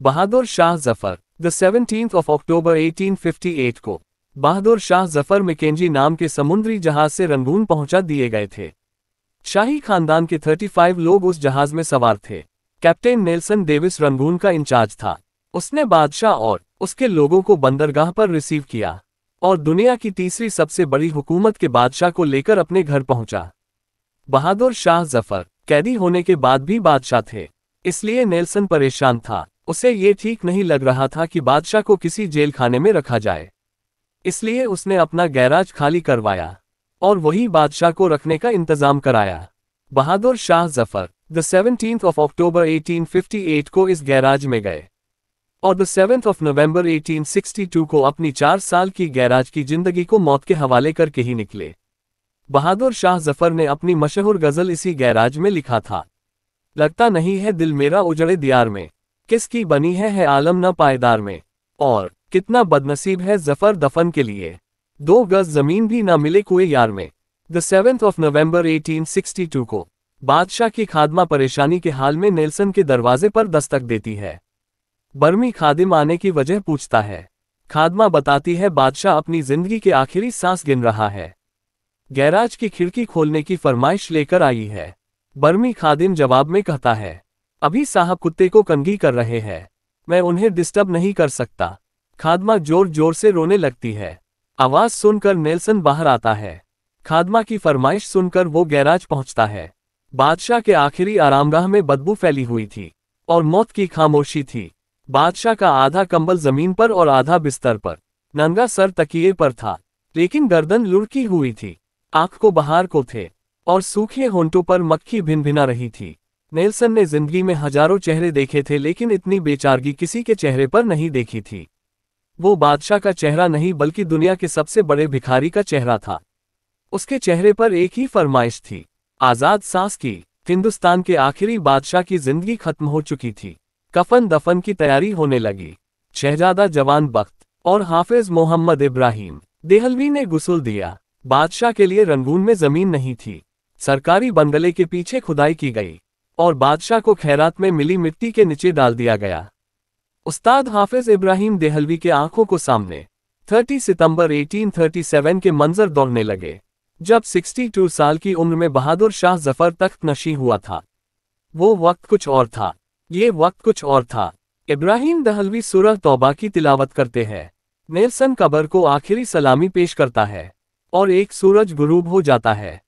Bahadur Shah Zafar the 17th of October 1858 को बहादुर Shah Zafar McKenzie नाम के समुद्री जहाज से रंगून पहुंचा दिए गए थे। शाही खानदान के 35 लोग उस जहाज में सवार थे। कैप्टन नेल्सन डेविस रंगून का इंचार्ज था। उसने बादशाह और उसके लोगों को बंदरगाह पर रिसीव किया और दुनिया की तीसरी सबसे बड़ी हुकूमत के बादशाह को लेकर अपने घर पहुंचा। बहादुर शाह जफर कैदी होने के बाद भी बादशाह थे, इसलिए नेल्सन परेशान था। उसे ये ठीक नहीं लग रहा था कि बादशाह को किसी जेल खाने में रखा जाए, इसलिए उसने अपना गैराज खाली करवाया और वही बादशाह को रखने का इंतजाम कराया। Bahadur Shah Zafar the 17th of October 1858 को इस गैराज में गए और द 7th of November 1862 को अपनी 4 साल की गैराज की जिंदगी को मौत के हवाले करके ही निकले। बहादुर शाह जफर ने अपनी मशहूर गजल इसी गैराज में लिखा था। लगता नहीं है दिल मेरा उजड़े दियार में, किसकी बनी है आलम न पायदार में, और कितना बदनसीब है जफर दफन के लिए, 2 गज जमीन भी ना मिले कुए यार में। द 7th of November 1862 को बादशाह की खादमा परेशानी के हाल में नेल्सन के दरवाजे पर दस्तक देती है। बर्मी खादिम आने की वजह पूछता है। खादमा बताती है बादशाह अपनी जिंदगी के आखिरी सांस गिन रहा है, गैराज की खिड़की खोलने की फरमाइश लेकर आई है। बर्मी खादिम जवाब में कहता है, अभी साहब कुत्ते को कंघी कर रहे हैं, मैं उन्हें डिस्टर्ब नहीं कर सकता। खादमा जोर जोर से रोने लगती है। आवाज सुनकर नेल्सन बाहर आता है। खादमा की फरमाइश सुनकर वो गैराज पहुंचता है। बादशाह के आखिरी आरामगाह में बदबू फैली हुई थी और मौत की खामोशी थी। बादशाह का आधा कंबल जमीन पर और आधा बिस्तर पर, नंगा सर तकिए पर था, लेकिन गर्दन लुढ़की हुई थी, आंख को बाहर को थे और सूखे होंठों पर मक्खी भिनभिना रही थी। नेल्सन ने जिंदगी में हजारों चेहरे देखे थे, लेकिन इतनी बेचारगी किसी के चेहरे पर नहीं देखी थी। वो बादशाह का चेहरा नहीं बल्कि दुनिया के सबसे बड़े भिखारी का चेहरा था। उसके चेहरे पर एक ही फरमाइश थी, आजाद सांस की। हिंदुस्तान के आखिरी बादशाह की जिंदगी खत्म हो चुकी थी। कफन दफन की तैयारी होने लगी। शहजादा जवान बख्त और हाफिज मोहम्मद इब्राहिम देहलवी ने गुस्ल दिया। बादशाह के लिए रंगून में जमीन नहीं थी। सरकारी बंगले के पीछे खुदाई की गई और बादशाह को खैरात में मिली मिट्टी के नीचे डाल दिया गया। उस्ताद हाफिज इब्राहिम देहलवी के आंखों को सामने 30 सितंबर 1837 के मंजर दौड़ने लगे, जब 62 साल की उम्र में बहादुर शाह जफर तख्त नशी हुआ था। वो वक्त कुछ और था, ये वक्त कुछ और था। इब्राहिम देहलवी सूरह तौबा की तिलावत करते हैं। नेल्सन कब्र को आखिरी सलामी पेश करता है और एक सूरज गुरूब हो जाता है।